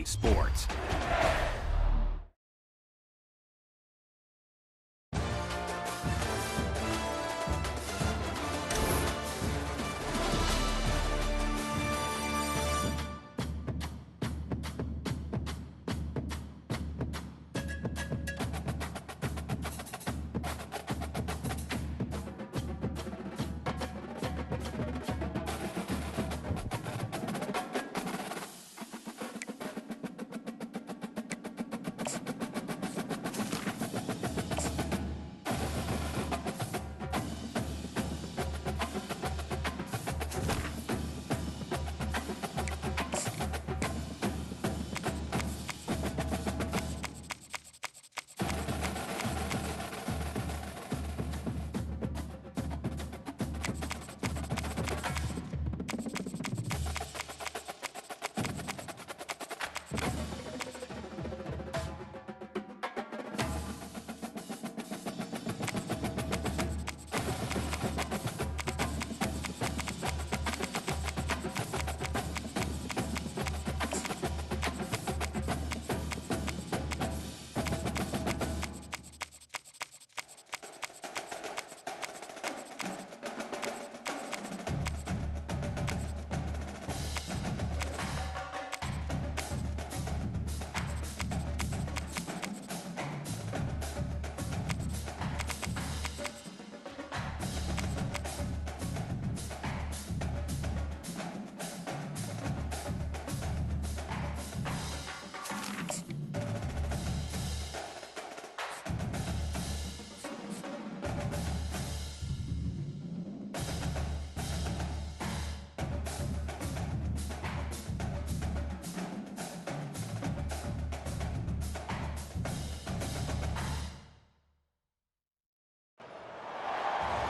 Sports.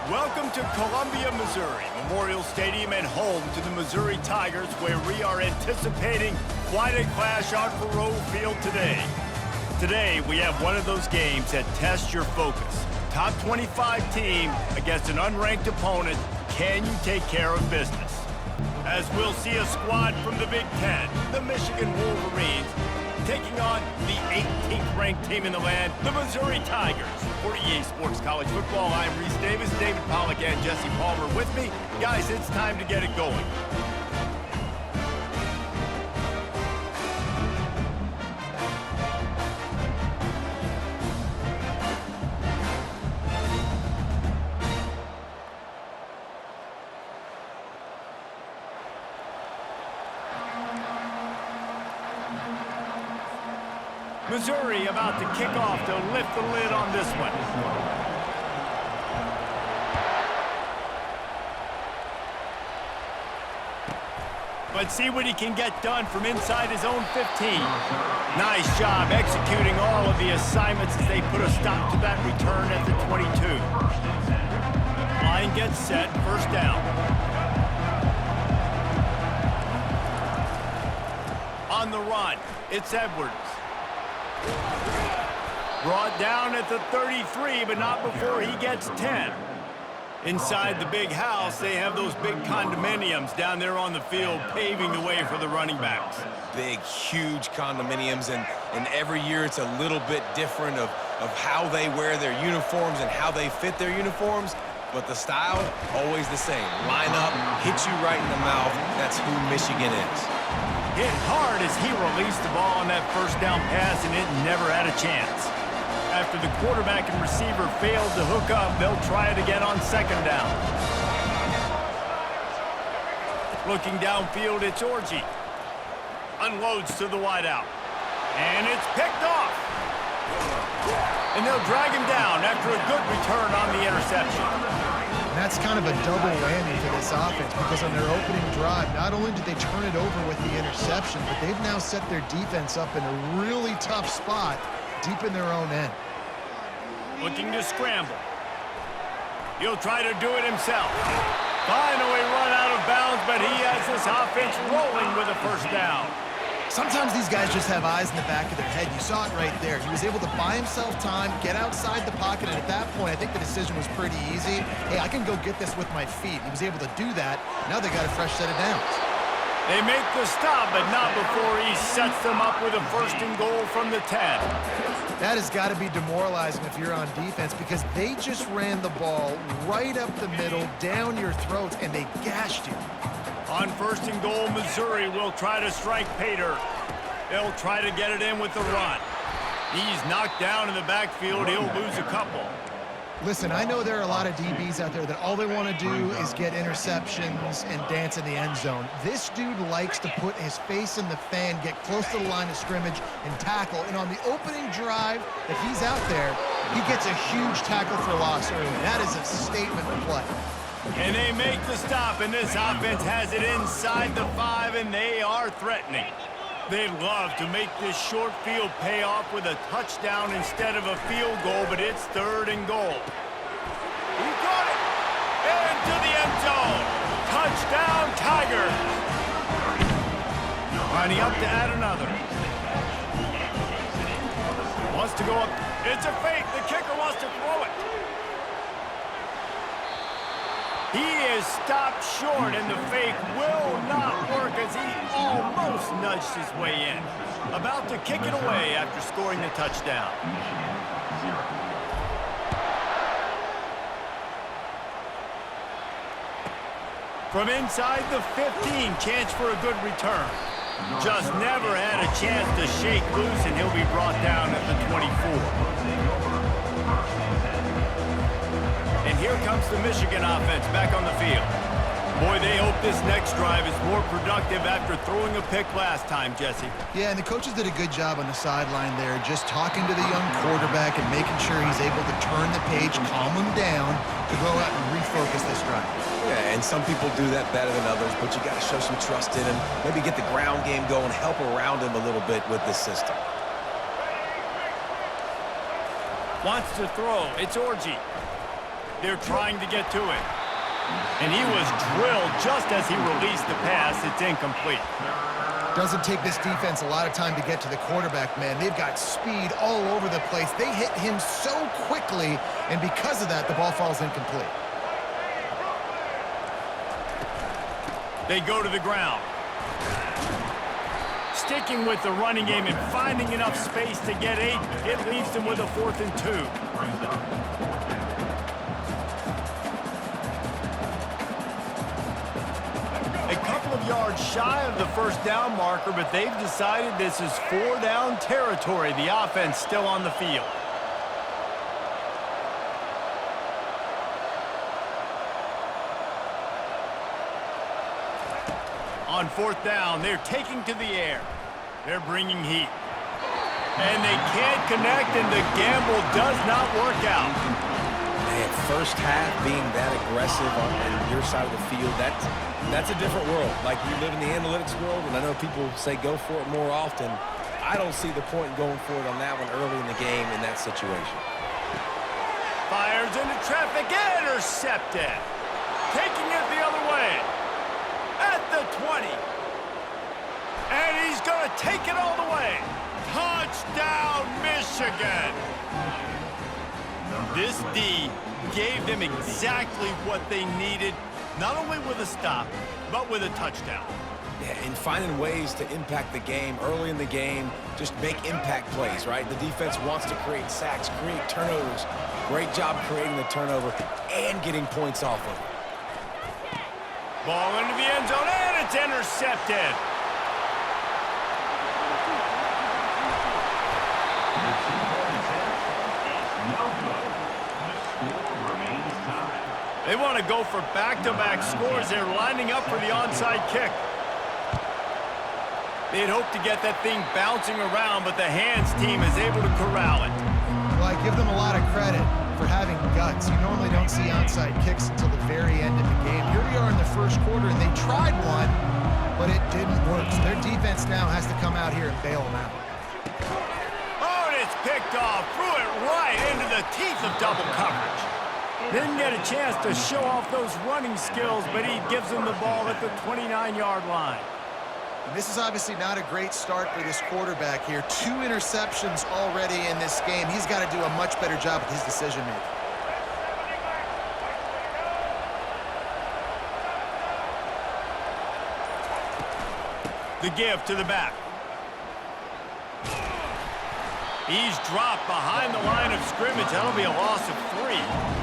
Welcome to Columbia, Missouri, Memorial Stadium and home to the Missouri Tigers, where we are anticipating quite a clash on Faurot Field today. Today, we have one of those games that tests your focus. Top 25 team against an unranked opponent. Can you take care of business? As we'll see a squad from the Big Ten, the Michigan Wolverines, taking on the 18th ranked team in the land, the Missouri Tigers. For EA Sports College Football, I'm Reese Davis, David Pollack, and Jesse Palmer with me. Guys, it's time to get it going. Missouri about to kick off to lift the lid on this one. Let's see what he can get done from inside his own 15. Nice job executing all of the assignments as they put a stop to that return at the 22. Line gets set, first down. On the run, it's Edwards. Brought down at the 33, but not before he gets 10. Inside the big house, they have those big condominiums down there on the field, paving the way for the running backs. Big, huge condominiums, and every year it's a little bit different of how they wear their uniforms and how they fit their uniforms, but the style, always the same. Line up, hit you right in the mouth. That's who Michigan is. Hit hard as he released the ball on that first down pass, and it never had a chance. After the quarterback and receiver failed to hook up, they'll try it again on second down. Looking downfield, it's Orji. Unloads to the wideout. And it's picked off. And they'll drag him down after a good return on the interception. And that's kind of a double whammy for this offense, because on their opening drive, not only did they turn it over with the interception, but they've now set their defense up in a really tough spot deep in their own end. Looking to scramble. He'll try to do it himself. Finally run out of bounds, but he has this offense rolling with a first down. Sometimes these guys just have eyes in the back of their head. You saw it right there. He was able to buy himself time, get outside the pocket, and at that point, I think the decision was pretty easy. Hey, I can go get this with my feet. He was able to do that. Now they got a fresh set of downs. They make the stop, but not before he sets them up with a 1st and goal from the 10. That has got to be demoralizing if you're on defense because they just ran the ball right up the middle, down your throats, and they gashed you. On 1st and goal, Missouri will try to strike Pater. They'll try to get it in with the run. He's knocked down in the backfield. He'll lose a couple. Listen, I know there are a lot of DBs out there that all they want to do is get interceptions and dance in the end zone. This dude likes to put his face in the fan, get close to the line of scrimmage, and tackle. And on the opening drive that he's out there, he gets a huge tackle for loss early. That is a statement play. And they make the stop, and this offense has it inside the 5, and they are threatening. They'd love to make this short field pay off with a touchdown instead of a field goal, but it's 3rd and goal. He got it! Into the end zone! Touchdown, Tigers! Lining up to add another. Wants to go up. It's a fake. The kicker wants to throw it. He is stopped short, and the fake will not work as he almost nudged his way in. About to kick it away after scoring the touchdown. From inside the 15, chance for a good return. Just never had a chance to shake loose, and he'll be brought down at the 24. And here comes the Michigan offense back on the field. Boy, they hope this next drive is more productive after throwing a pick last time, Jesse. Yeah, and the coaches did a good job on the sideline there, just talking to the young quarterback and making sure he's able to turn the page, calm him down, to go out and refocus this drive. Yeah, and some people do that better than others, but you got to show some trust in him. Maybe get the ground game going, help around him a little bit with this system. Wants to throw. It's Orji. They're trying to get to it. And he was drilled just as he released the pass. It's incomplete. Doesn't take this defense a lot of time to get to the quarterback, man. They've got speed all over the place. They hit him so quickly, and because of that, the ball falls incomplete. They go to the ground. Sticking with the running game and finding enough space to get 8, it leaves them with a 4th and 2. Of yards shy of the 1st down marker, but they've decided this is 4 down territory. The offense still on the field. On 4th down, they're taking to the air. They're bringing heat. And they can't connect, and the gamble does not work out. Man, first half being that aggressive on your side of the field, that's a different world. Like, you live in the analytics world, and I know people say go for it more often. I don't see the point in going for it on that one early in the game in that situation. Fires into traffic, intercepted. Taking it the other way. At the 20. And he's going to take it all the way. Touchdown, Michigan. This D gave them exactly what they needed, not only with a stop, but with a touchdown. Yeah, and finding ways to impact the game early in the game, just make impact plays, right? The defense wants to create sacks, create turnovers. Great job creating the turnover and getting points off of it. Ball into the end zone, and it's intercepted. They want to go for back-to-back scores. They're lining up for the onside kick. They'd hope to get that thing bouncing around, but the hands team is able to corral it. Well, I give them a lot of credit for having guts. You normally don't see onside kicks until the very end of the game. Here we are in the 1st quarter, and they tried one, but it didn't work. So their defense now has to come out here and bail them out. Oh, and it's picked off. Threw it right into the teeth of double coverage. Didn't get a chance to show off those running skills, but he gives them the ball at the 29-yard line. And this is obviously not a great start for this quarterback here. 2 interceptions already in this game. He's got to do a much better job with his decision-making. The give to the back. He's dropped behind the line of scrimmage. That'll be a loss of 3.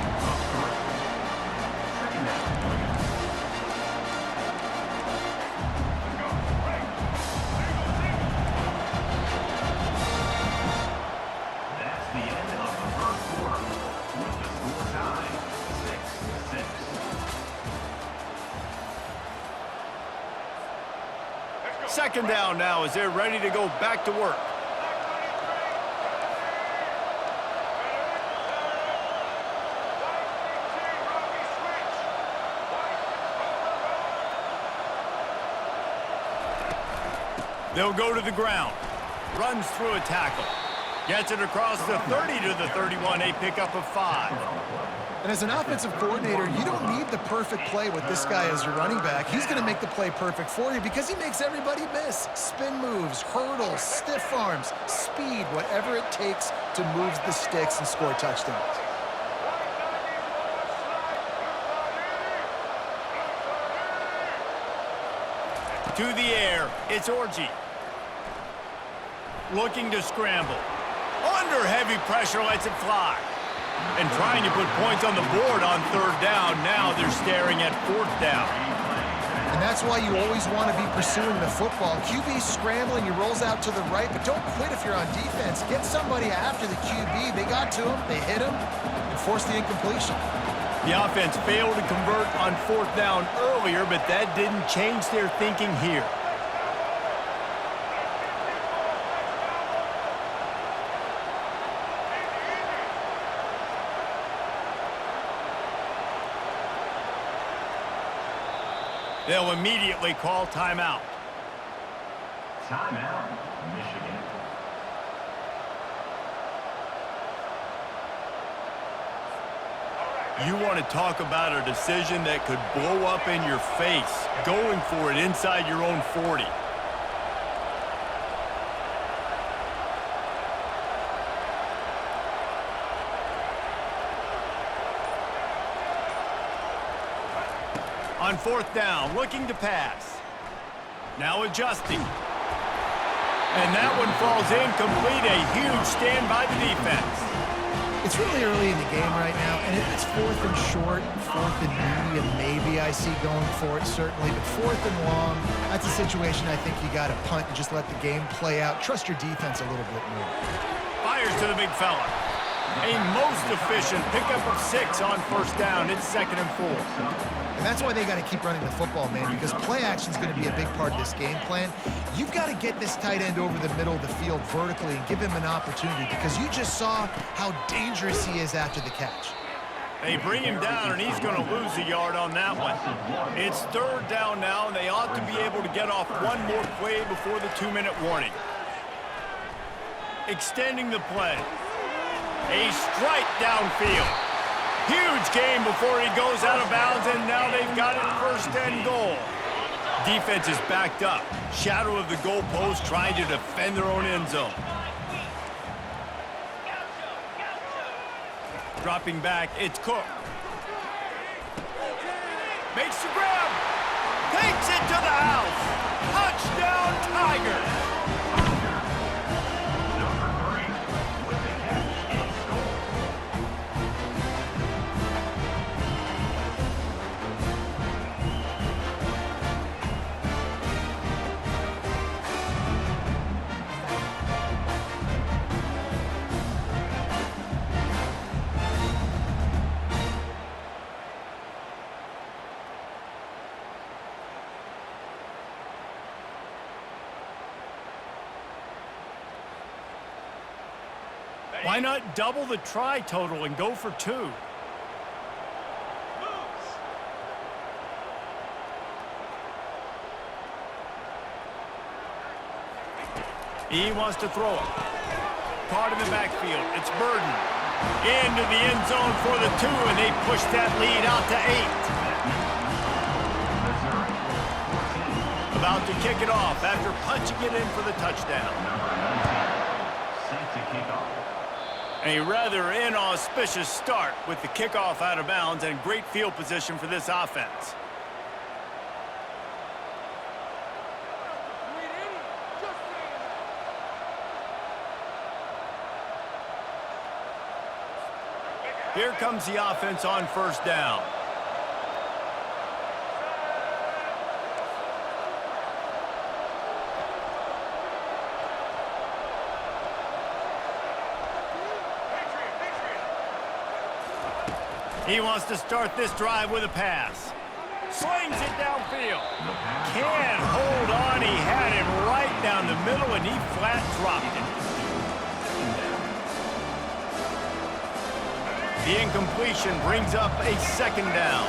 Second down now as they're ready to go back to work. They'll go to the ground. Runs through a tackle. Gets it across the 30 to the 31, a pickup of 5. And as an offensive coordinator, you don't need the perfect play with this guy as your running back. He's going to make the play perfect for you because he makes everybody miss. Spin moves, hurdles, stiff arms, speed, whatever it takes to move the sticks and score touchdowns. To the air, it's Orji. Looking to scramble. Under heavy pressure, lets it fly. And trying to put points on the board on third down. Now they're staring at fourth down. And that's why you always want to be pursuing the football. QB's scrambling, he rolls out to the right, but don't quit if you're on defense. Get somebody after the QB. They got to him, they hit him, and forced the incompletion. The offense failed to convert on fourth down earlier, but that didn't change their thinking here. They'll immediately call timeout. Timeout, Michigan. You want to talk about a decision that could blow up in your face, going for it inside your own 40. On fourth down, looking to pass. Now adjusting. And that one falls incomplete. A huge stand by the defense. It's really early in the game right now, and it's fourth and short, fourth and medium maybe I see going for it, certainly. But fourth and long, that's a situation I think you got to punt and just let the game play out. Trust your defense a little bit more. Fires to the big fella. A most efficient pickup of 6 on first down. It's 2nd and 4. And that's why they got to keep running the football, man, because play action is going to be a big part of this game plan. You've got to get this tight end over the middle of the field vertically and give him an opportunity because you just saw how dangerous he is after the catch. They bring him down, and he's going to lose a yard on that one. It's third down now, and they ought to be able to get off one more play before the 2-minute warning. Extending the play. A strike downfield. Huge game before he goes out of bounds, and now they've got it first and goal. Defense is backed up. Shadow of the goalpost trying to defend their own end zone. Dropping back, it's Cook. Makes the grab. Takes it to the house. Touchdown, Tigers. Why not double the try total and go for 2? He wants to throw it. Caught in the backfield. It's Burden. Into the end zone for the 2, and they push that lead out to 8. About to kick it off after punching it in for the touchdown. Set to kick off. A rather inauspicious start with the kickoff out of bounds and great field position for this offense. Here comes the offense on first down. He wants to start this drive with a pass. Slings it downfield. Can't hold on. He had it right down the middle, and he flat dropped it. The incompletion brings up a second down.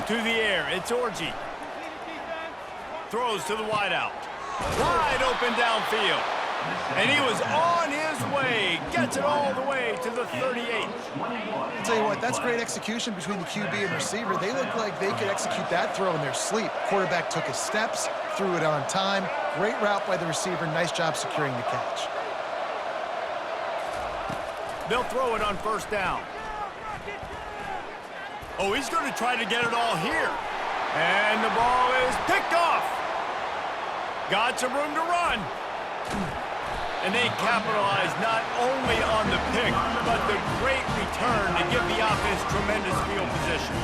To the air, it's Orji. Throws to the wideout. Wide open downfield. And he was on his way. Gets it all the way to the 38. I'll tell you what, that's great execution between the QB and receiver. They look like they could execute that throw in their sleep. Quarterback took his steps, threw it on time. Great route by the receiver. Nice job securing the catch. They'll throw it on first down. Oh, he's going to try to get it all here. And the ball is picked off. Got some room to run. And they capitalize not only on the pick, but the great return to give the offense tremendous field position.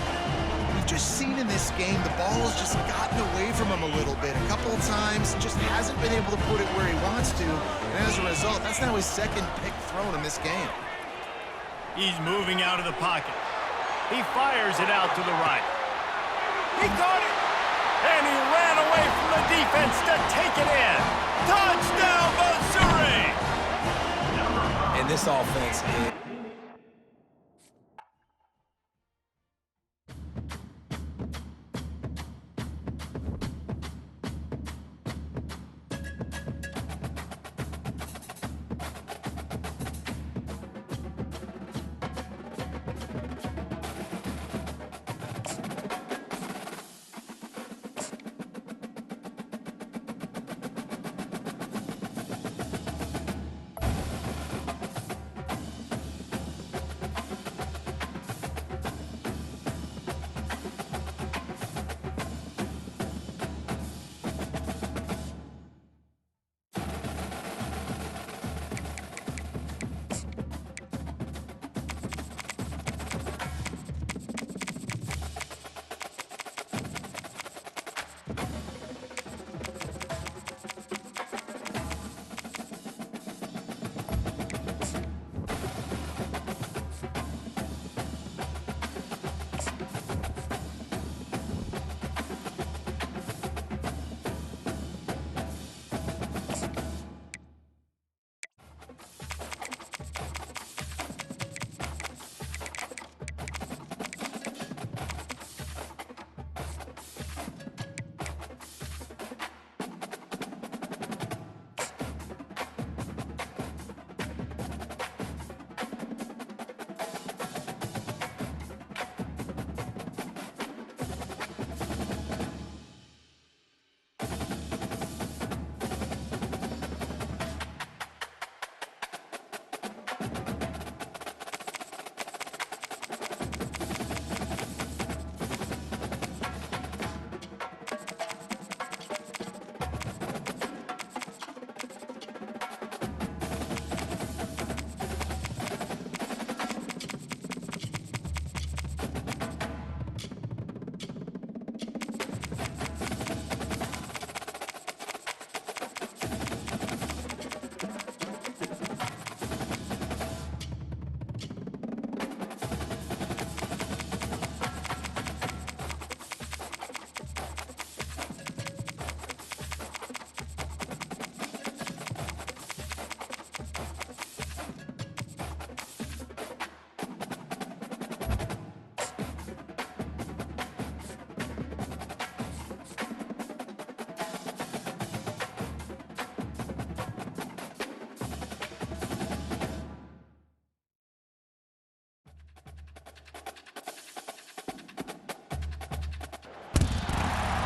We've just seen in this game the ball has just gotten away from him a little bit. A couple of times, just hasn't been able to put it where he wants to. And as a result, that's now his second pick thrown in this game. He's moving out of the pocket. He fires it out to the right. He got it! And he ran away from the defense to take it in. Touchdown, Missouri! And this offense is...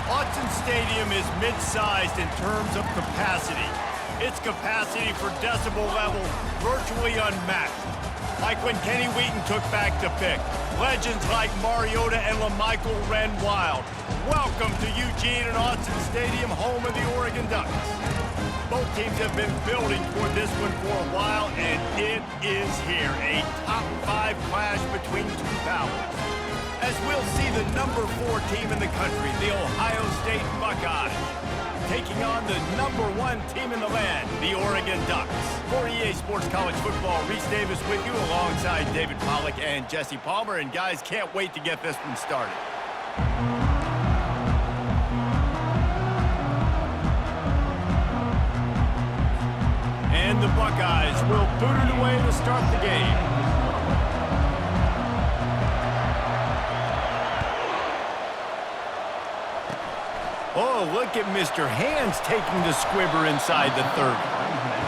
Autzen Stadium is mid-sized in terms of capacity. Its capacity for decibel level virtually unmatched. Like when Kenny Wheaton took back the pick. Legends like Mariota and LaMichael ran wild. Welcome to Eugene and Autzen Stadium, home of the Oregon Ducks. Both teams have been building toward this one for a while, and it is here. A top 5 clash between two powers. As we'll see the number 4 team in the country, the Ohio State Buckeyes, taking on the number 1 team in the land, the Oregon Ducks. For EA Sports College Football, Reese Davis with you alongside David Pollack and Jesse Palmer. And guys, can't wait to get this one started. And the Buckeyes will boot it away to start the game. Oh, look at Mr. Hands taking the squibber inside the 30.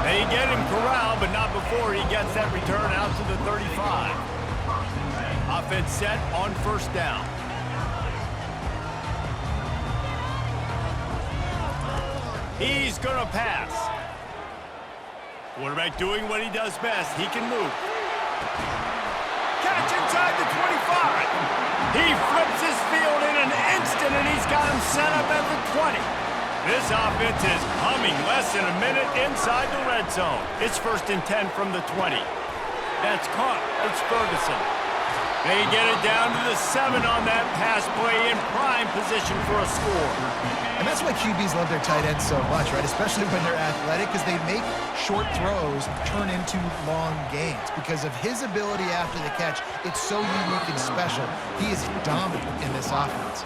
They get him corralled, but not before he gets that return out to the 35. Offense set on first down. He's going to pass. Quarterback doing what he does best. He can move. Catch inside the 25. He flips his field in an instant, and he's got him set up at the 20. This offense is humming less than a minute inside the red zone. It's 1st and 10 from the 20. That's caught. It's Ferguson. They get it down to the 7 on that pass play in prime position for a score. And that's why QBs love their tight ends so much, right? Especially when they're athletic, because they make short throws turn into long gains. Because of his ability after the catch, it's so unique and special. He is dominant in this offense.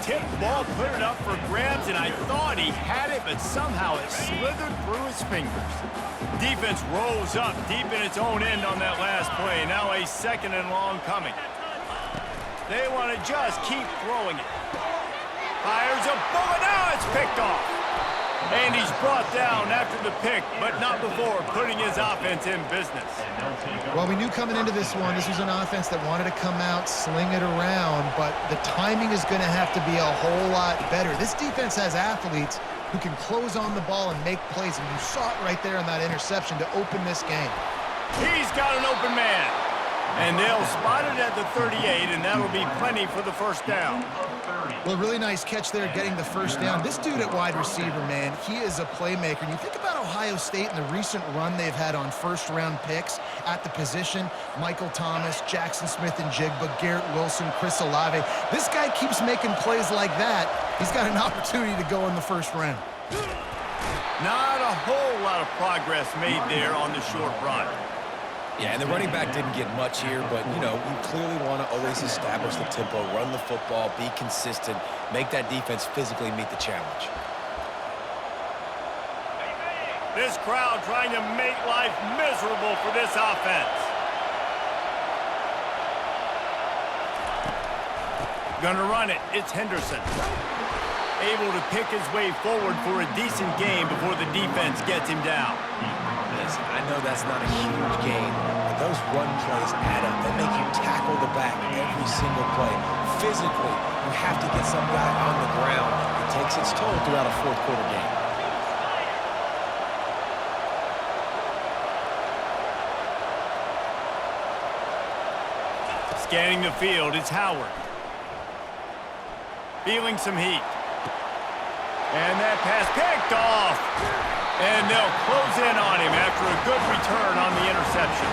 Tipped ball, put it up for grabs, and I thought he had it, but somehow it slithered through his fingers. Defense rolls up deep in its own end on that last play. Now a 2nd and long coming. They want to just keep throwing it. Fires a bullet. Now it's picked off. And he's brought down after the pick, but not before putting his offense in business. Well, we knew coming into this one, this was an offense that wanted to come out, sling it around, but the timing is going to have to be a whole lot better. This defense has athletes who can close on the ball and make plays, and you saw it right there in that interception to open this game. He's got an open man. And they'll spot it at the 38, and that'll be plenty for the first down. Well, really nice catch there getting the first down. This dude at wide receiver, man, he is a playmaker. And you think about Ohio State and the recent run they've had on first-round picks at the position. Michael Thomas, Jackson Smith-Njigba, Garrett Wilson, Chris Olave. This guy keeps making plays like that. He's got an opportunity to go in the first round. Not a whole lot of progress made there on the short run. Yeah, and the running back didn't get much here, but, you know, you clearly want to always establish the tempo, run the football, be consistent, make that defense physically meet the challenge. This crowd trying to make life miserable for this offense. Gonna run it. It's Henderson. Able to pick his way forward for a decent gain before the defense gets him down. Listen, I know that's not a huge gain, but those run plays add up. They make you tackle the back every single play. Physically, you have to get some guy on the ground. It takes its toll throughout a fourth-quarter game. Scanning the field, it's Howard. Feeling some heat. And that pass picked off. And they'll close in on him after a good return on the interception.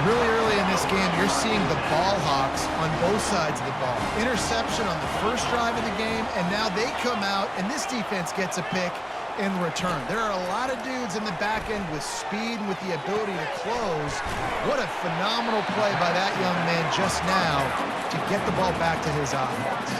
Really early in this game, you're seeing the ball hawks on both sides of the ball. Interception on the first drive of the game, and now they come out, and this defense gets a pick in return. There are a lot of dudes in the back end with speed and with the ability to close. What a phenomenal play by that young man just now to get the ball back to his offense.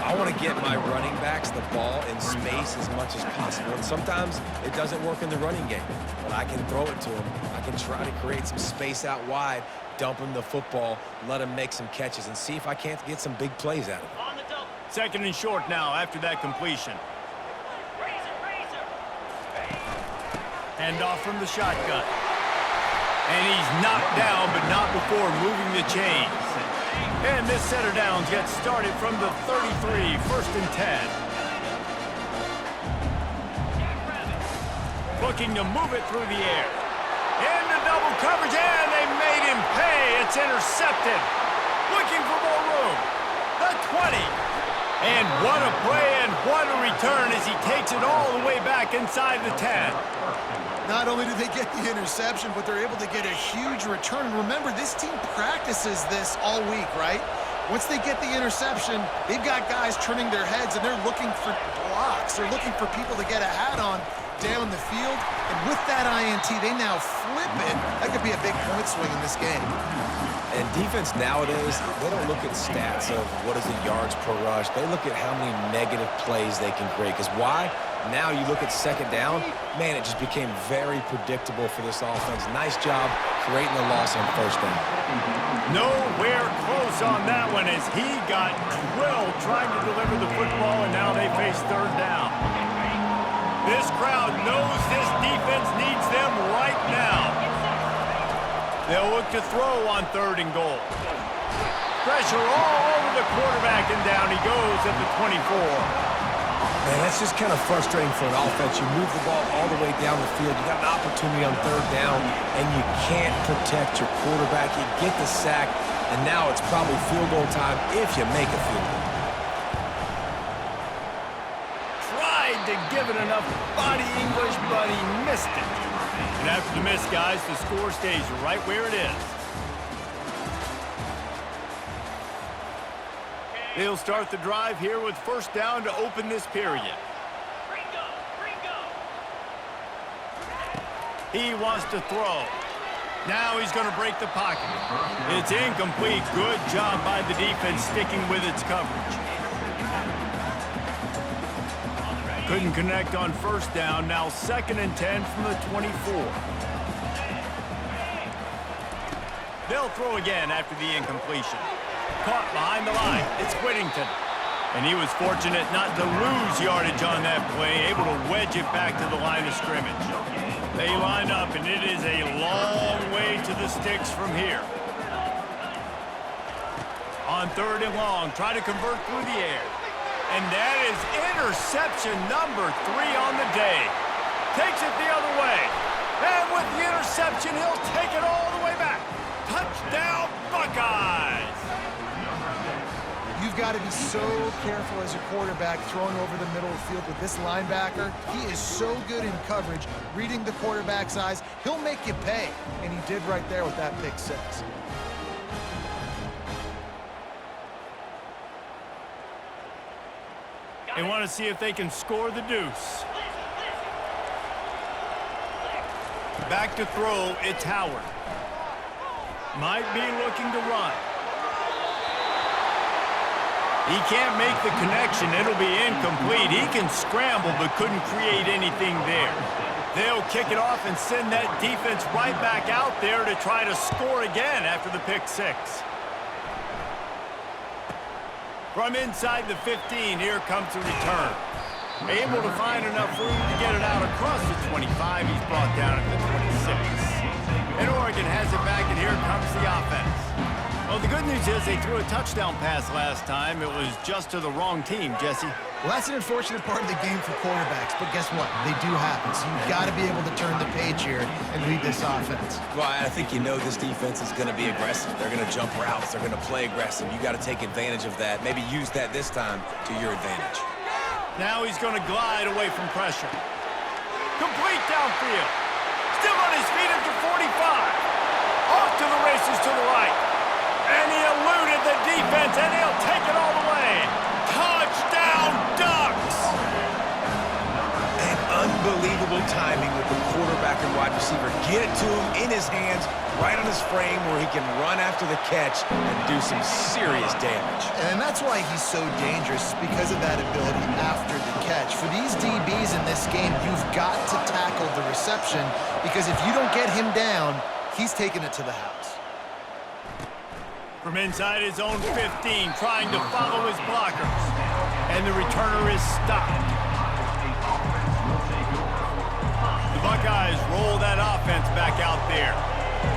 I want to get my running backs the ball in space as much as possible. And sometimes it doesn't work in the running game, but I can throw it to them. I can try to create some space out wide, dump him the football, let him make some catches, and see if I can't get some big plays out of him. 2nd and short now after that completion. Hand off from the shotgun. And he's knocked down, but not before moving the chains. And this set of downs gets started from the 33, 1st and 10. looking to move it through the air. Into double coverage, and they made him pay. It's intercepted. Looking for more room. The 20. And what a play and what a return as he takes it all the way back inside the 10. Not only do they get the interception, but they're able to get a huge return. Remember, this team practices this all week, right? Once they get the interception, they've got guys turning their heads, and they're looking for blocks. They're looking for people to get a hat on down the field. And with that INT, they now flip it. That could be a big point swing in this game. And defense nowadays, they don't look at stats of what is the yards per rush. They look at how many negative plays they can create. Because why? Now you look at second down, man, it just became very predictable for this offense. Nice job creating a loss on first down. Nowhere close on that one as he got drilled trying to deliver the football, and now they face third down. This crowd knows this defense needs them right now. They'll look to throw on 3rd and goal. Pressure all over the quarterback, and down he goes at the 24. Man, that's just kind of frustrating for an offense. You move the ball all the way down the field. You got an opportunity on 3rd down, and you can't protect your quarterback. You get the sack, and now it's probably field goal time if you make a field goal. Tried to give it enough body English, but he missed it. And after the miss, guys, the score stays right where it is. They'll start the drive here with first down to open this period. He wants to throw. Now he's going to break the pocket. It's incomplete. Good job by the defense sticking with its coverage. Couldn't connect on first down. Now 2nd and 10 from the 24. They'll throw again after the incompletion. Caught behind the line. It's Whittington. And he was fortunate not to lose yardage on that play, able to wedge it back to the line of scrimmage. They line up, and it is a long way to the sticks from here. On 3rd and long, try to convert through the air. And that is interception number 3 on the day. Takes it the other way. And with the interception, he'll take it all the way back. Touchdown, Buckeyes! You've got to be so careful as a quarterback throwing over the middle of the field with this linebacker. He is so good in coverage, reading the quarterback's eyes. He'll make you pay, and he did right there with that pick 6. They want to see if they can score the deuce. Back to throw, it's Howard. Might be looking to run. He can't make the connection. It'll be incomplete. He can scramble but couldn't create anything there. They'll kick it off and send that defense right back out there to try to score again after the pick 6. From inside the 15, here comes the return. Able to find enough room to get it out across the 25. He's brought down at the 26. And Oregon has it back, and here comes the offense. Well, the good news is they threw a touchdown pass last time. It was just to the wrong team, Jesse. Well, that's an unfortunate part of the game for quarterbacks, but guess what? They do happen, so you've got to be able to turn the page here and lead this offense. Well, I think you know this defense is going to be aggressive. They're going to jump routes. They're going to play aggressive. You got to take advantage of that. Maybe use that this time to your advantage. Now he's going to glide away from pressure. Complete downfield. Still on his feet at the 45. Off to the races to the right. And he eluded the defense, and he'll take it all the way. Touchdown, Ducks! And unbelievable timing with the quarterback and wide receiver. Get it to him in his hands, right on his frame where he can run after the catch and do some serious damage. And that's why he's so dangerous, because of that ability after the catch. For these DBs in this game, you've got to tackle the reception, because if you don't get him down, he's taking it to the house. From inside his own 15, trying to follow his blockers. And the returner is stopped. The Buckeyes roll that offense back out there.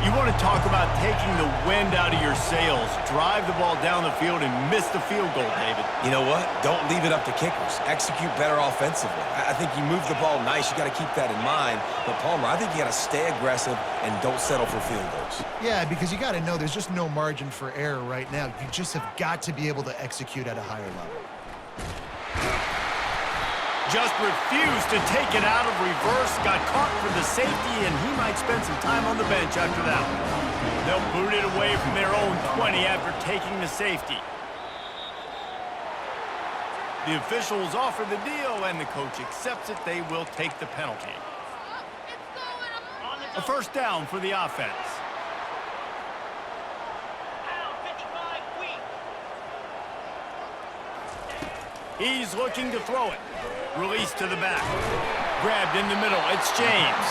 You want to talk about taking the wind out of your sails. Drive the ball down the field and miss the field goal, David. You know what? Don't leave it up to kickers. Execute better offensively. I think you move the ball nice. You got to keep that in mind. But, Palmer, I think you got to stay aggressive and don't settle for field goals. Yeah, because you got to know there's just no margin for error right now. You just have got to be able to execute at a higher level. Just refused to take it out of reverse, got caught for the safety, and he might spend some time on the bench after that one. They'll boot it away from their own 20 after taking the safety. The officials offer the deal, and the coach accepts it. They will take the penalty. A first down for the offense. He's looking to throw it. Release to the back. Grabbed in the middle. It's James.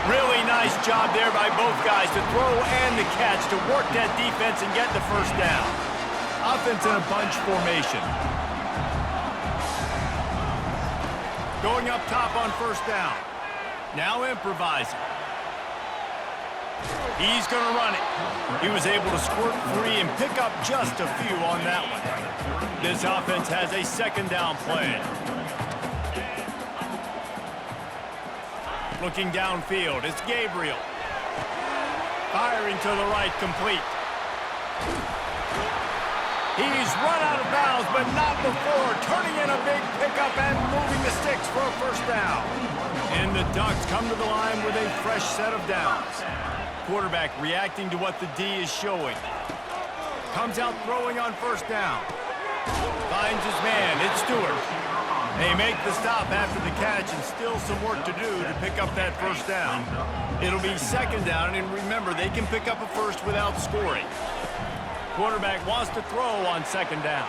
Really nice job there by both guys to throw and the catch to work that defense and get the first down. Offense in a bunch formation. Going up top on first down. Now improvising. He's going to run it. He was able to squirt free and pick up just a few on that one. This offense has a second down play. Looking downfield, it's Gabriel. Firing to the right, complete. He's run out of bounds, but not before. Turning in a big pickup and moving the sticks for a first down. And the Ducks come to the line with a fresh set of downs. Quarterback reacting to what the D is showing. Comes out throwing on first down. Finds his man, it's Stewart. They make the stop after the catch and still some work to do to pick up that first down. It'll be second down, and remember, they can pick up a first without scoring. Quarterback wants to throw on second down.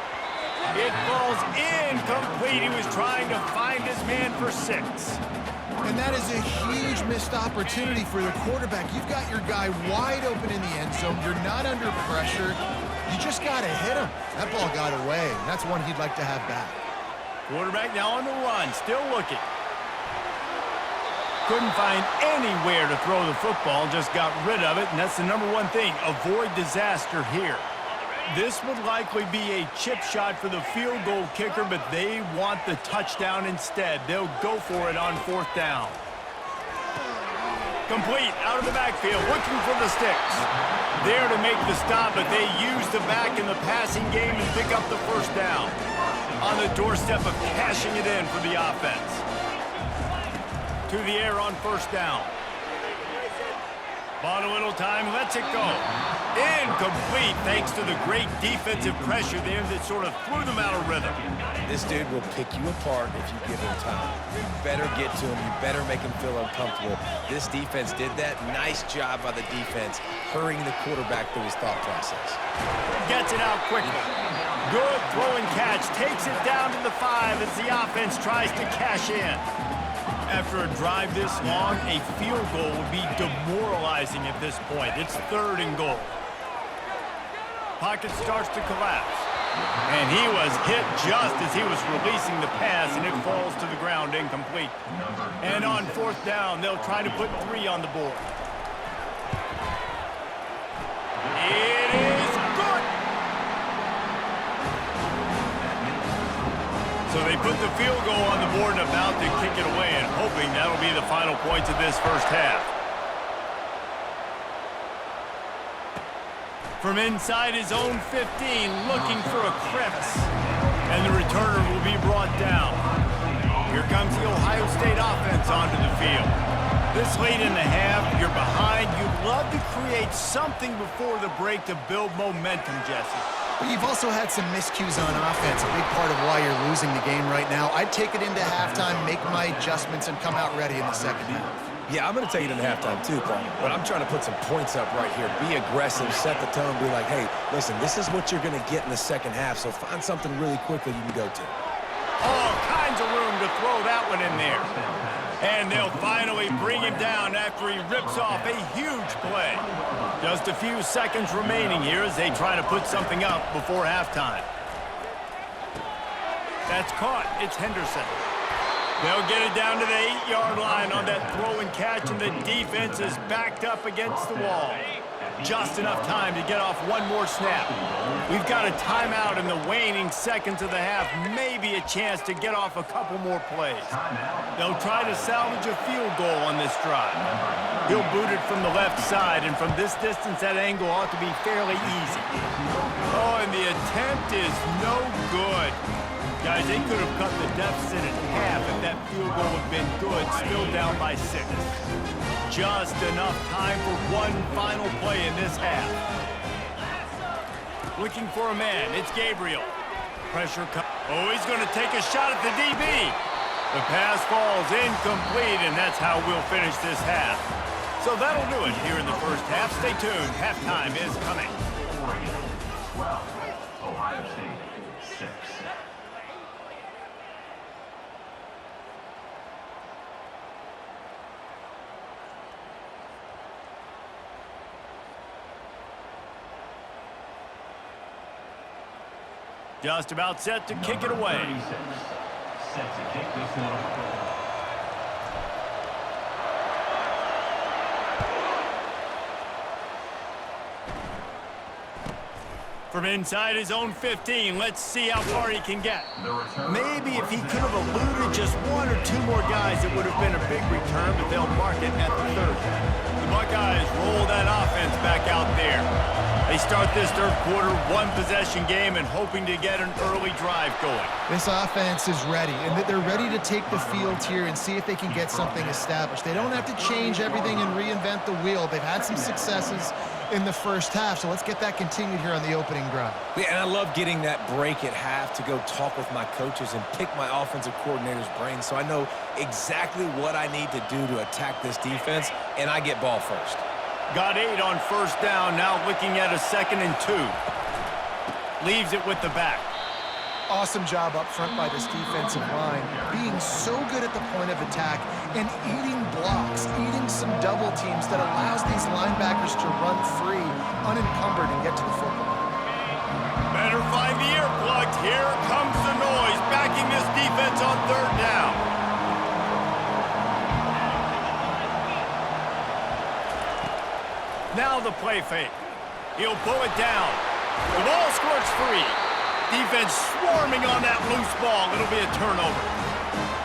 It falls incomplete. He was trying to find his man for 6. And that is a huge missed opportunity for the quarterback. You've got your guy wide open in the end zone. You're not under pressure. You just got to hit him. That ball got away, and that's one he'd like to have back. Quarterback now on the run, still looking. Couldn't find anywhere to throw the football, just got rid of it, and that's the number one thing. Avoid disaster here. This would likely be a chip shot for the field goal kicker, but they want the touchdown instead. They'll go for it on fourth down. Complete, out of the backfield, looking for the sticks. There to make the stop, but they use the back in the passing game and pick up the first down. On the doorstep of cashing it in for the offense. To the air on first down. Bought a little time, lets it go. Incomplete thanks to the great defensive pressure there that sort of threw them out of rhythm. This dude will pick you apart if you give him time. You better get to him. You better make him feel uncomfortable. This defense did that. Nice job by the defense, hurrying the quarterback through his thought process. Gets it out quickly. Good throwing catch. Takes it down to the 5 as the offense tries to cash in. After a drive this long, a field goal would be demoralizing at this point. It's 3rd and goal. Pocket starts to collapse. And he was hit just as he was releasing the pass, and it falls to the ground incomplete. And on fourth down, they'll try to put 3 on the board. It is good. So they put the field goal on the board and about to kick it away, and hoping that'll be the final points of this first half. From inside his own 15, looking for a crevice. And the returner will be brought down. Here comes the Ohio State offense onto the field. This late in the half, you're behind. You'd love to create something before the break to build momentum, Jesse. But you've also had some miscues on offense, a big part of why you're losing the game right now. I'd take it into halftime, make my adjustments, and come out ready in the second half. Yeah, I'm going to take it in halftime too, Paul. But I'm trying to put some points up right here. Be aggressive, set the tone, be like, hey, listen, this is what you're going to get in the second half, so find something really quickly you can go to. All kinds of room to throw that one in there. And they'll finally bring him down after he rips off a huge play. Just a few seconds remaining here as they try to put something up before halftime. That's caught. It's Henderson. They'll get it down to the 8-yard line on that throw and catch, and the defense is backed up against the wall. Just enough time to get off one more snap. We've got a timeout in the waning seconds of the half, maybe a chance to get off a couple more plays. They'll try to salvage a field goal on this drive. He'll boot it from the left side, and from this distance, that angle ought to be fairly easy. Oh, and the attempt is no good. Guys, they could have cut the deficit in half if that field goal had been good, still down by 6. Just enough time for one final play in this half. Looking for a man, it's Gabriel. Pressure comes. Oh, he's going to take a shot at the DB. The pass falls incomplete, and that's how we'll finish this half. So that'll do it here in the first half. Stay tuned. Halftime is coming. Oregon 12, Ohio State 6. Just about set to kick it away. 36, set to kick this one away. From inside his own 15, let's see how far he can get. Maybe if he could have eluded just one or two more guys, it would have been a big return, but they'll mark it at the 30. The Buckeyes roll that offense back out there. They start this third quarter, one-possession game, and hoping to get an early drive going. This offense is ready, and they're ready to take the field here and see if they can get something established. They don't have to change everything and reinvent the wheel. They've had some successes in the first half, so let's get that continued here on the opening drive. Yeah, and I love getting that break at half to go talk with my coaches and pick my offensive coordinator's brain so I know exactly what I need to do to attack this defense, and I get ball first. Got 8 on first down, now looking at a 2nd and 2. Leaves it with the back. Awesome job up front by this defensive line, being so good at the point of attack and eating blocks, eating some double teams that allows these linebackers to run free, unencumbered, and get to the football. Better find the earplugs. Here comes the noise, backing this defense on 3rd down. Now the play fake. He'll pull it down. The ball squirts free. Defense swarming on that loose ball. It'll be a turnover.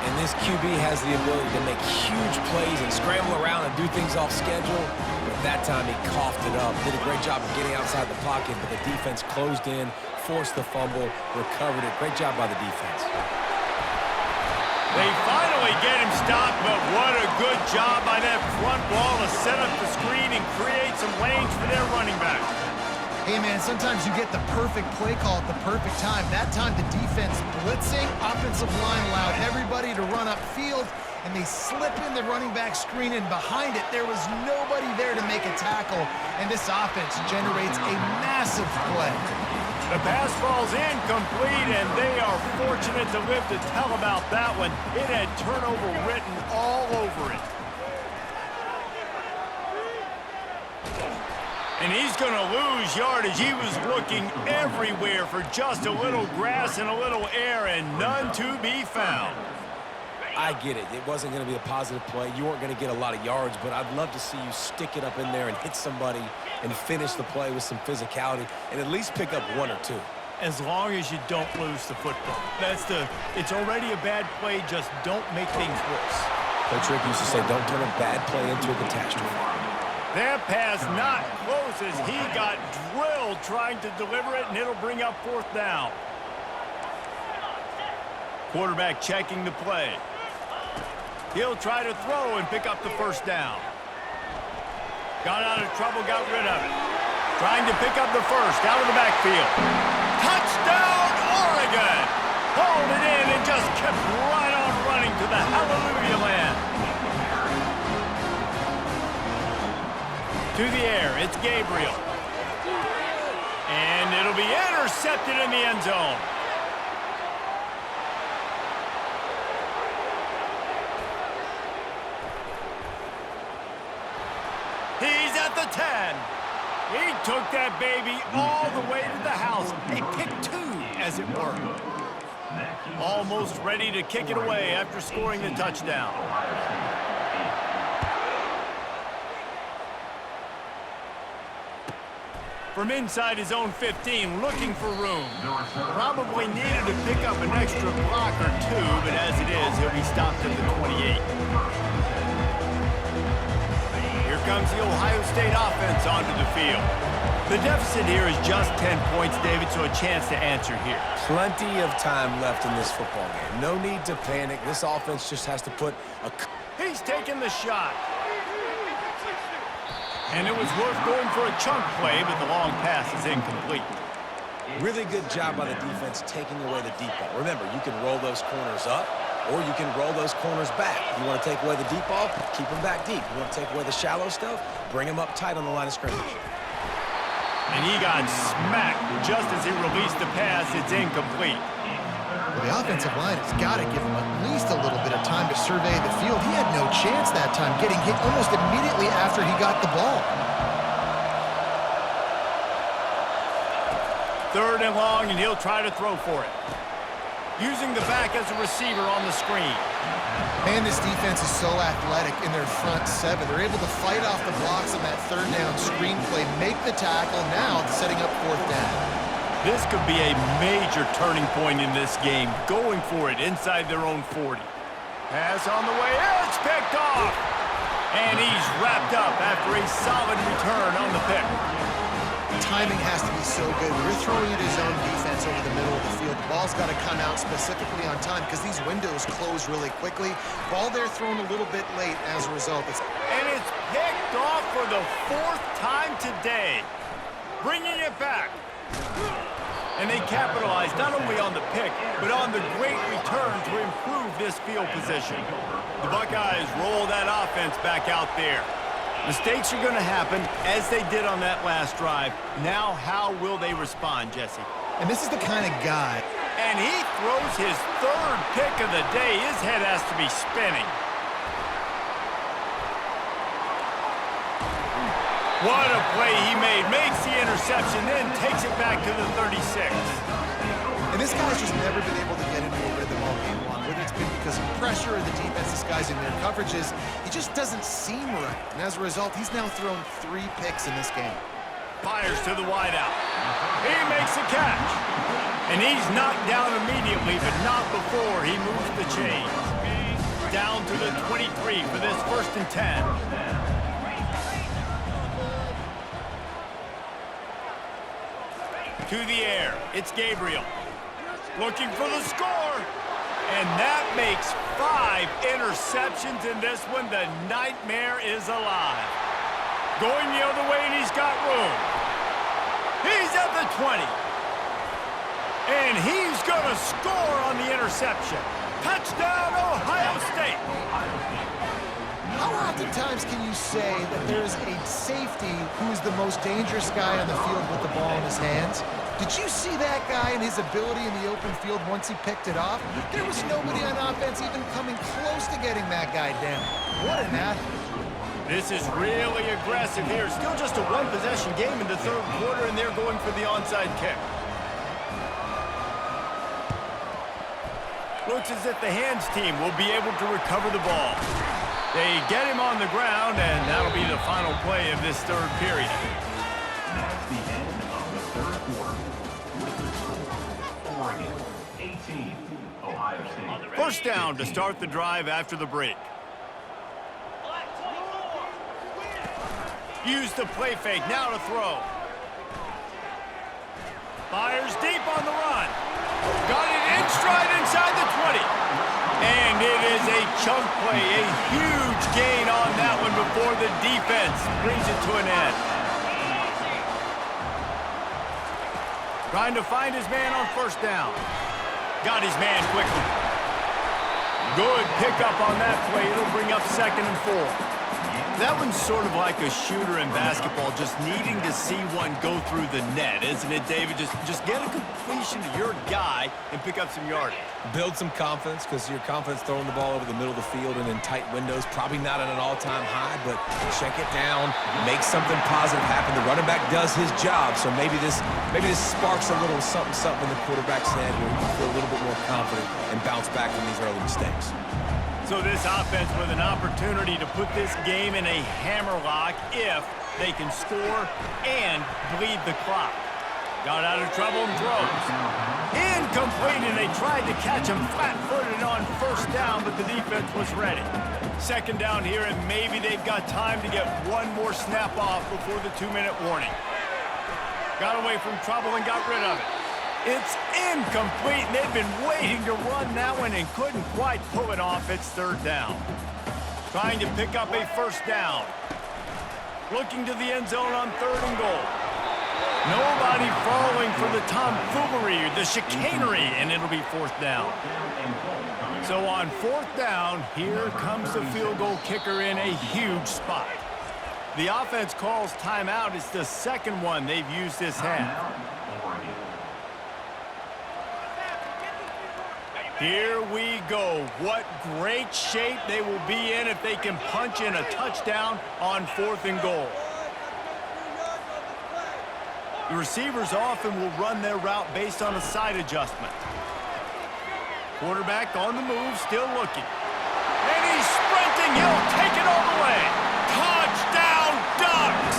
And this QB has the ability to make huge plays and scramble around and do things off schedule. But that time he coughed it up. Did a great job of getting outside the pocket, but the defense closed in, forced the fumble, recovered it. Great job by the defense. They finally get him stopped, but what a good job by that front wall to set up the screen and create some lanes for their running back. Hey, man, sometimes you get the perfect play call at the perfect time. That time the defense blitzing, offensive line allowed everybody to run upfield, and they slip in the running back screen, and behind it there was nobody there to make a tackle, and this offense generates a massive play. The pass falls incomplete, and they are fortunate to live to tell about that one. It had turnover written all over it. And he's going to lose yardage. He was looking everywhere for just a little grass and a little air, and none to be found. I get it. It wasn't going to be a positive play. You weren't going to get a lot of yards, but I'd love to see you stick it up in there and hit somebody and finish the play with some physicality and at least pick up 1 or 2. As long as you don't lose the football. It's already a bad play, just don't make things worse. Coach Rick used to say, don't turn a bad play into a catastrophe. That pass not close as he got drilled trying to deliver it, and it'll bring up 4th down. Quarterback checking the play. He'll try to throw and pick up the 1st down. Got out of trouble, got rid of it. Trying to pick up the 1st, out of the backfield. Touchdown, Oregon! Hauled it in and just kept right on running to the hallelujah land. To the air, it's Gabriel. And it'll be intercepted in the end zone. He's at the 10. He took that baby all the way to the house. A pick 2, as it were. Almost ready to kick it away after scoring the touchdown. From inside his own 15, looking for room. Probably needed to pick up an extra block or two, but as it is, he'll be stopped at the 28. Here comes the Ohio State offense onto the field. The deficit here is just 10 points, David, so a chance to answer here. Plenty of time left in this football game. No need to panic. This offense just has to put a... He's taking the shot. And it was worth going for a chunk play, but the long pass is incomplete. Really good job by the defense taking away the deep ball. Remember, you can roll those corners up, or you can roll those corners back. You want to take away the deep ball, keep them back deep. You want to take away the shallow stuff, bring them up tight on the line of scrimmage. And he got smacked just as he released the pass. It's incomplete. Well, the offensive line has got to give him at least a little bit of time to survey the field. He had no chance that time, getting hit almost immediately after he got the ball. 3rd and long, and he'll try to throw for it. Using the back as a receiver on the screen. Man, this defense is so athletic in their front 7. They're able to fight off the blocks on that 3rd down screen play, make the tackle, now setting up 4th down. This could be a major turning point in this game, going for it inside their own 40. Pass on the way, it's picked off! And he's wrapped up after a solid return on the pick. Timing has to be so good. When you're throwing at his own defense over the middle of the field, the ball's got to come out specifically on time because these windows close really quickly. Ball there thrown a little bit late as a result. And it's picked off for the 4th time today. Bringing it back. And they capitalized not only on the pick, but on the great return to improve this field position. The Buckeyes roll that offense back out there. Mistakes are going to happen, as they did on that last drive. Now, how will they respond, Jesse? And this is the kind of guy. And he throws his 3rd pick of the day. His head has to be spinning. What a play he made. Makes the interception, then takes it back to the 36. And this guy's just never been able to get into a rhythm all game long. Whether it's been because of pressure or the defense disguising their coverages, he just doesn't seem right. And as a result, he's now thrown 3 picks in this game. Fires to the wideout. He makes the catch. And he's knocked down immediately, but not before he moves the chains. Down to the 23 for this 1st and 10. To the air, it's Gabriel. Looking for the score. And that makes 5 interceptions in this one. The nightmare is alive. Going the other way, and he's got room. He's at the 20. And he's going to score on the interception. Touchdown, Ohio State. How oftentimes can you say that there's a safety who is the most dangerous guy on the field with the ball in his hands? Did you see that guy and his ability in the open field once he picked it off? There was nobody on offense even coming close to getting that guy down. What an athlete. This is really aggressive here. Still just a 1-possession game in the 3rd quarter, and they're going for the onside kick. Looks as if the hands team will be able to recover the ball. They get him on the ground, and that'll be the final play of this 3rd period. That's the end of the 3rd quarter. Oregon, 18, Ohio State. 1st down to start the drive after the break. Use the play fake, now to throw. Fires deep on the run. Got it in stride inside the 20. And it is a chunk play, a huge gain on that one before the defense brings it to an end. Trying to find his man on 1st down. Got his man quickly. Good pickup on that play. It'll bring up 2nd and 4. That one's sort of like a shooter in basketball, just needing to see one go through the net, isn't it, David? Just get a completion to your guy and pick up some yardage. Build some confidence, because your confidence throwing the ball over the middle of the field and in tight windows, probably not at an all-time high, but check it down, make something positive happen. The running back does his job, so maybe this sparks a little something in the quarterback's head where you feel a little bit more confident and bounce back from these early mistakes. So this offense with an opportunity to put this game in a hammerlock if they can score and bleed the clock. Got out of trouble and throws. Incomplete, and they tried to catch him flat-footed on first down, but the defense was ready. Second down here, and maybe they've got time to get one more snap off before the 2-minute warning. Got away from trouble and got rid of it. It's incomplete, and they've been waiting to run that one and couldn't quite pull it off. It's third down. Trying to pick up a first down. Looking to the end zone on 3rd and goal. Nobody falling for the tomfoolery, the chicanery, and it'll be 4th down. So on 4th down, here comes the field goal kicker in a huge spot. The offense calls timeout. It's the second one they've used this half. Here we go. What great shape they will be in if they can punch in a touchdown on 4th and goal. The receivers often will run their route based on a side adjustment. Quarterback on the move, still looking. And he's sprinting. He'll take it all the way. Touchdown, Ducks!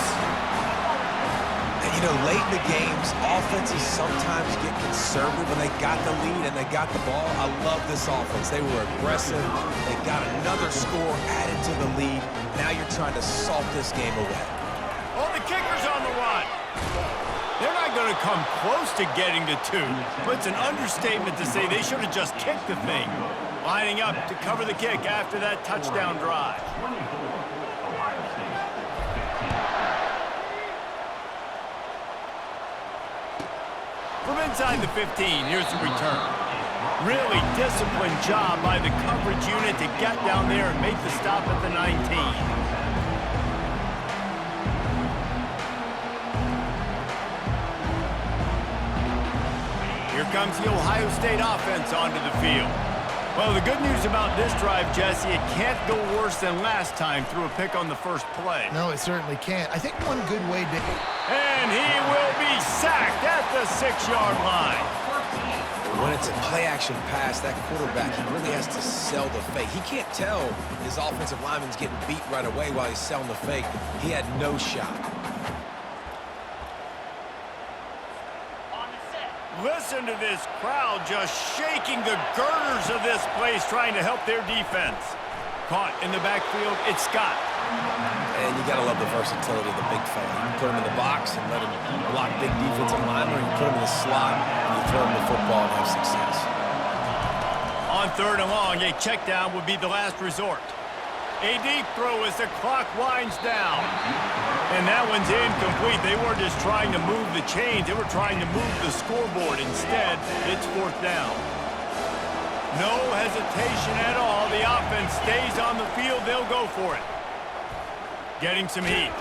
And, you know, late in the games, offenses sometimes get conservative when they got the lead and they got the ball. I love this offense. They were aggressive. They got another score added to the lead. Now you're trying to salt this game away. Oh, the kicker's on the run. They're not going to come close to getting to 2, but it's an understatement to say they should have just kicked the thing. Lining up to cover the kick after that touchdown drive. From inside the 15, here's the return. Really disciplined job by the coverage unit to get down there and make the stop at the 19. Here comes the Ohio State offense onto the field. Well, the good news about this drive, Jesse, it can't go worse than last time through a pick on the first play. No, it certainly can't. I think one good way to... And he will be sacked at the 6-yard line. When it's a play-action pass, that quarterback, he really has to sell the fake. He can't tell his offensive lineman's getting beat right away while he's selling the fake. He had no shot. Listen to this crowd just shaking the girders of this place, trying to help their defense. Caught in the backfield, it's Scott. And you got to love the versatility of the big fella. You can put him in the box and let him block big defensive linemen, or you put him in the slot and you throw him the football and have success. On 3rd and long, a check down would be the last resort. A deep throw as the clock winds down. And that one's incomplete. They weren't just trying to move the chains. They were trying to move the scoreboard. Instead, it's 4th down. No hesitation at all. The offense stays on the field. They'll go for it. Getting some heat.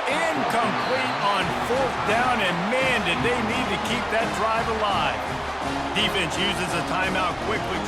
Incomplete on 4th down, and man, did they need to keep that drive alive. Defense uses a timeout quickly.